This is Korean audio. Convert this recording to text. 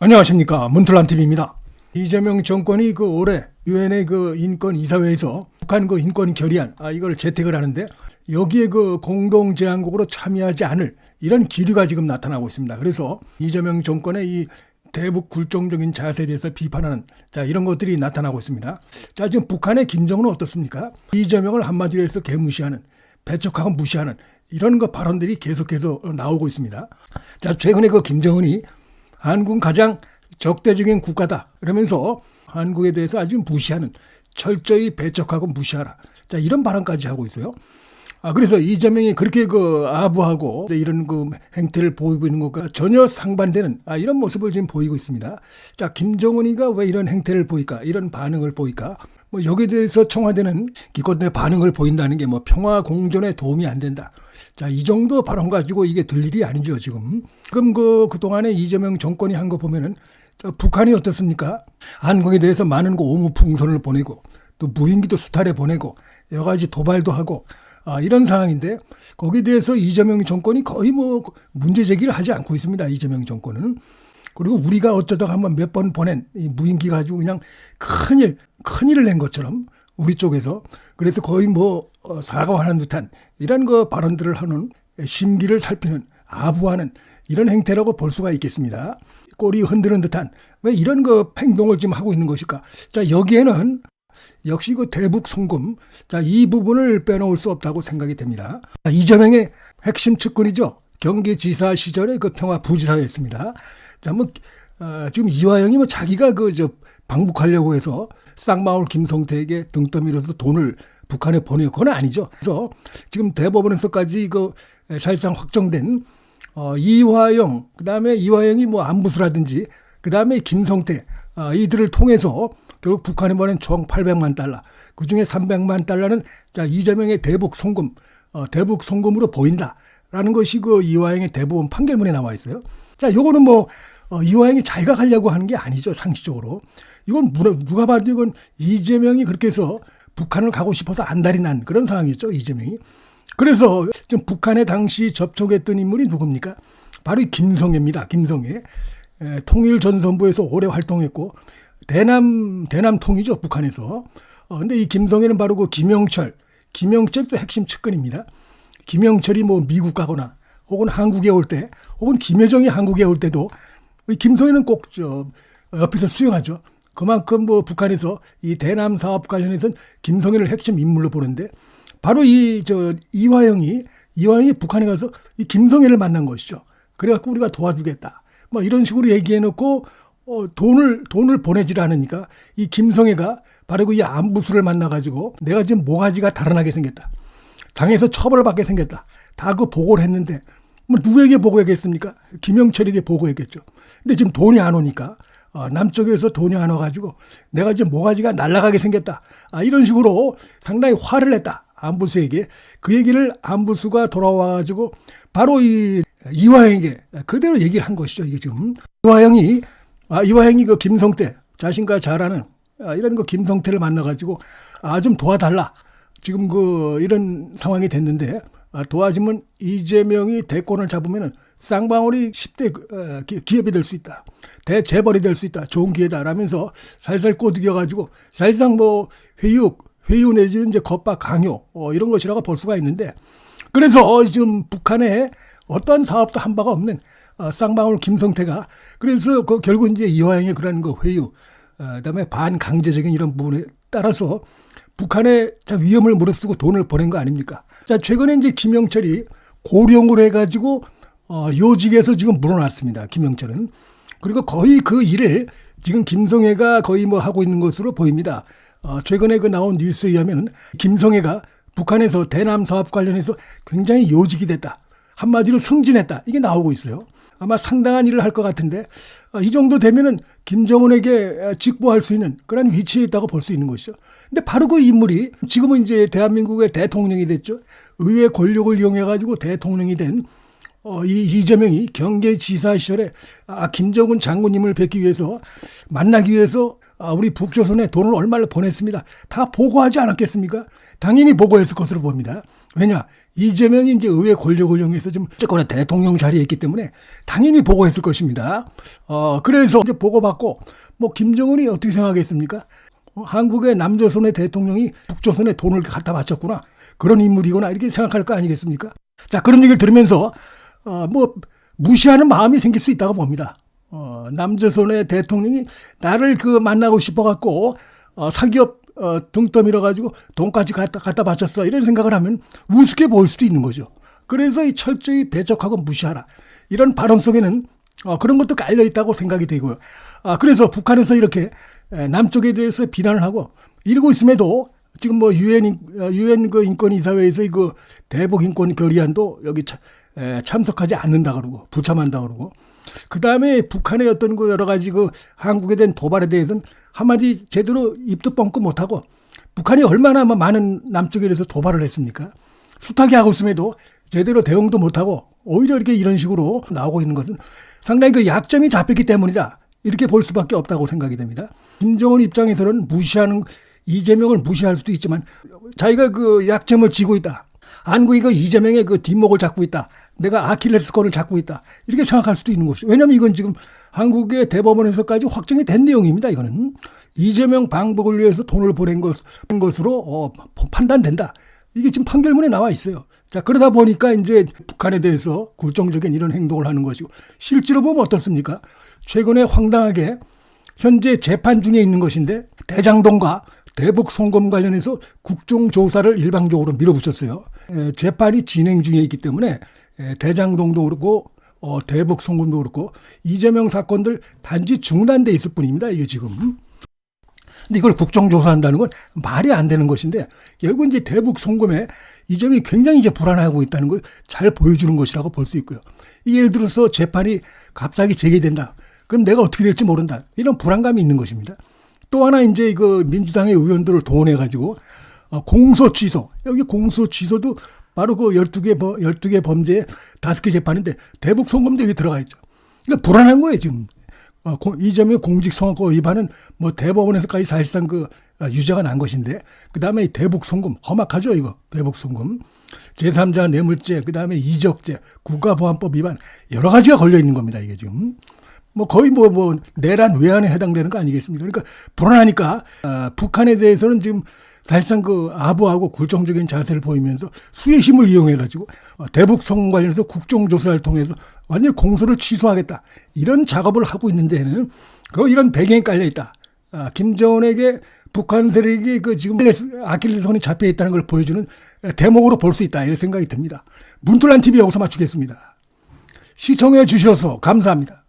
안녕하십니까, 문틀란TV입니다. 이재명 정권이 올해 유엔의 인권이사회에서 북한 인권 결의안 이걸 채택을 하는데, 여기에 공동 제안국으로 참여하지 않을 이런 기류가 지금 나타나고 있습니다. 그래서 이재명 정권의 이 대북 굴종적인 자세에 대해서 비판하는 이런 것들이 나타나고 있습니다. 지금 북한의 김정은은 어떻습니까? 이재명을 한마디로 해서 개무시하는, 배척하고 무시하는 이런 발언들이 계속해서 나오고 있습니다. 최근에 김정은이 한국은 가장 적대적인 국가다 그러면서 한국에 대해서 아주 무시하는, 철저히 배척하고 무시하라, 이런 발언까지 하고 있어요. 그래서 이재명이 그렇게 아부하고 이런 행태를 보이고 있는 것과 전혀 상반되는 이런 모습을 지금 보이고 있습니다. 김정은이가 왜 이런 행태를 보일까, 이런 반응을 보일까? 여기에 대해서 청와대는 기껏 반응을 보인다는 게 평화 공존에 도움이 안 된다. 이 정도 발언 가지고 이게 될 일이 아니죠, 지금. 그럼 그동안에 이재명 정권이 한 거 보면은 북한이 어떻습니까? 한국에 대해서 많은 오무풍선을 보내고, 또 무인기도 수탈해 보내고, 여러 가지 도발도 하고, 이런 상황인데, 거기에 대해서 이재명 정권이 거의 문제 제기를 하지 않고 있습니다, 이재명 정권은. 그리고 우리가 어쩌다가 한번 몇 번 보낸 이 무인기 가지고 그냥 큰일을 낸 것처럼 우리 쪽에서, 그래서 거의 사과하는 듯한 이런 발언들을 하는, 심기를 살피는, 아부하는 이런 행태라고 볼 수가 있겠습니다. 꼬리 흔드는 듯한, 왜 이런 행동을 지금 하고 있는 것일까? 여기에는 역시 대북 송금, 이 부분을 빼놓을 수 없다고 생각이 됩니다. 이재명의 핵심 측근이죠. 경기지사 시절에 평화부지사였습니다. 지금 이화영이 자기가 방북하려고 해서 쌍방울 김성태에게 등 떠밀어서 돈을 북한에 보내고, 그건 아니죠. 그래서 지금 대법원에서까지 사실상 확정된 이화영, 그 다음에 이화영이 안부수라든지, 그 다음에 김성태, 이들을 통해서 결국 북한에 보낸 총 800만 달러, 그 중에 300만 달러는 이재명의 대북 송금, 대북 송금으로 보인다라는 것이 이화영의 대법원 판결문에 나와 있어요. 요거는 이화영이 자기가 가려고 하는 게 아니죠, 상식적으로. 이건 누가 봐도 이건 이재명이 그렇게 해서 북한을 가고 싶어서 안달이 난 그런 상황이었죠, 이재명이. 그래서 지금 북한에 당시 접촉했던 인물이 누굽니까? 바로 김성애입니다. 김성애. 통일전선부에서 오래 활동했고, 대남통이죠, 북한에서. 근데 이 김성애는 바로 김영철도 핵심 측근입니다. 김영철이 미국 가거나, 혹은 한국에 올 때, 혹은 김여정이 한국에 올 때도 김성애는 꼭 옆에서 수용하죠. 그만큼 북한에서 이 대남 사업 관련해서는 김성애를 핵심 인물로 보는데, 바로 이화영이 북한에 가서 이 김성애를 만난 것이죠. 그래갖고 우리가 도와주겠다, 이런 식으로 얘기해놓고 돈을 보내질 않으니까 이 김성애가 바로 이 안부수를 만나가지고, 내가 지금 모가지가 달아나게 생겼다, 당에서 처벌받게 생겼다, 다 보고를 했는데 누구에게 보고했겠습니까? 김영철에게 보고했겠죠. 근데 지금 돈이 안 오니까, 남쪽에서 돈이 안 와가지고 내가 지금 모가지가 날아가게 생겼다, 이런 식으로 상당히 화를 냈다, 안부수에게. 그 얘기를 안부수가 돌아와가지고 바로 이화영에게 그대로 얘기를 한 것이죠. 이게 지금 이화영이 김성태, 자신과 잘 아는 이런 김성태를 만나가지고 좀 도와달라, 지금 이런 상황이 됐는데, 도와주면 이재명이 대권을 잡으면 쌍방울이 10대 기업이 될 수 있다, 대재벌이 될 수 있다, 좋은 기회다 라면서 살살 꼬드겨가지고, 사실상 회유 내지는 겁박 강요, 이런 것이라고 볼 수가 있는데, 그래서 지금 북한에 어떠한 사업도 한 바가 없는 쌍방울 김성태가, 그래서 결국 이화영의 그런 회유, 그다음에 반강제적인 이런 부분에 따라서 북한에 위험을 무릅쓰고 돈을 보낸 거 아닙니까? 최근에 김영철이 고령으로 해가지고 요직에서 지금 물러났습니다, 김영철은. 그리고 거의 그 일을 지금 김성애가 거의 하고 있는 것으로 보입니다. 최근에 나온 뉴스에 의하면 김성애가 북한에서 대남 사업 관련해서 굉장히 요직이 됐다, 한마디로 승진했다, 이게 나오고 있어요. 아마 상당한 일을 할 것 같은데, 이 정도 되면은 김정은에게 직보할 수 있는 그런 위치에 있다고 볼 수 있는 것이죠. 근데 바로 그 인물이 지금은 대한민국의 대통령이 됐죠. 의회 권력을 이용해가지고 대통령이 된 이재명이 경기지사 시절에 김정은 장군님을 뵙기 위해서, 만나기 위해서 우리 북조선에 돈을 얼마를 보냈습니다, 다 보고하지 않았겠습니까? 당연히 보고했을 것으로 봅니다. 왜냐? 이재명이 이제 의회 권력을 이용해서 지금 어쨌거나 대통령 자리에 있기 때문에 당연히 보고했을 것입니다. 그래서 이제 보고받고 뭐 김정은이 어떻게 생각했습니까? 한국의 남조선의 대통령이 북조선에 돈을 갖다 바쳤구나. 그런 인물이구나. 이렇게 생각할 거 아니겠습니까? 자, 그런 얘기를 들으면서 뭐 무시하는 마음이 생길 수 있다고 봅니다. 남조선의 대통령이 나를 만나고 싶어갖고 사기업 등 떠밀어가지고 돈까지 갖다 바쳤어. 이런 생각을 하면 우습게 보일 수도 있는 거죠. 그래서 이 철저히 배척하고 무시하라. 이런 발언 속에는 그런 것도 깔려 있다고 생각이 되고요. 그래서 북한에서 이렇게 남쪽에 대해서 비난을 하고 이러고 있음에도 지금 뭐 유엔 인권이사회에서 그 대북 인권 결의안도 여기 참석하지 않는다 그러고 불참한다 그러고 그 다음에 북한의 어떤 여러 가지 한국에 대한 도발에 대해서는 한마디 제대로 입도 뻥끗 못하고 북한이 얼마나 많은 남쪽에 대해서 도발을 했습니까? 숱하게 하고 있음에도 제대로 대응도 못하고 오히려 이렇게 이런 식으로 나오고 있는 것은 상당히 약점이 잡혔기 때문이다. 이렇게 볼 수밖에 없다고 생각이 됩니다. 김정은 입장에서는 이재명을 무시할 수도 있지만 자기가 약점을 쥐고 있다. 한국이 이재명의 뒷목을 잡고 있다. 내가 아킬레스건을 잡고 있다. 이렇게 생각할 수도 있는 것이죠. 왜냐하면 이건 지금 한국의 대법원에서까지 확정이 된 내용입니다. 이거는 이재명 방북을 위해서 돈을 보낸 것으로 판단된다. 이게 지금 판결문에 나와 있어요. 자, 그러다 보니까 이제 북한에 대해서 굴종적인 이런 행동을 하는 것이고 실제로 보면 어떻습니까? 최근에 황당하게 현재 재판 중에 있는 것인데 대장동과 대북 송금 관련해서 국정조사를 일방적으로 밀어붙였어요. 재판이 진행 중에 있기 때문에 대장동도 그렇고 대북 송금도 그렇고 이재명 사건들 단지 중단돼 있을 뿐입니다. 이게 지금. 근데 이걸 국정조사한다는 건 말이 안 되는 것인데 결국 이제 대북 송금에 이재명이 굉장히 이제 불안하고 있다는 걸 잘 보여주는 것이라고 볼 수 있고요. 예를 들어서 재판이 갑자기 재개된다. 그럼 내가 어떻게 될지 모른다. 이런 불안감이 있는 것입니다. 또 하나 이제 민주당의 의원들을 동원해가지고 공소 취소. 여기 공소 취소도 바로 12개 범죄에 5개 재판인데 대북 송금도 여기 들어가 있죠. 그러니까 불안한 거예요, 지금. 이재명 공직선거법 위반은 뭐 대법원에서까지 사실상 유죄가 난 것인데, 그 다음에 대북 송금, 험악하죠, 이거. 대북 송금. 제3자 뇌물죄, 그 다음에 이적죄, 국가보안법 위반, 여러 가지가 걸려 있는 겁니다, 이게 지금. 뭐 거의 내란 외환에 해당되는 거 아니겠습니까? 그러니까 불안하니까, 북한에 대해서는 지금 사실상 아부하고 굴종적인 자세를 보이면서 수의 힘을 이용해가지고 대북 송금 관련해서 국정조사를 통해서 완전히 공소를 취소하겠다. 이런 작업을 하고 있는 데는 이런 배경이 깔려 있다. 김정은에게 북한 세력이 지금 아킬레스건이 잡혀 있다는 걸 보여주는 대목으로 볼 수 있다. 이런 생각이 듭니다. 문틀란 TV 여기서 마치겠습니다. 시청해 주셔서 감사합니다.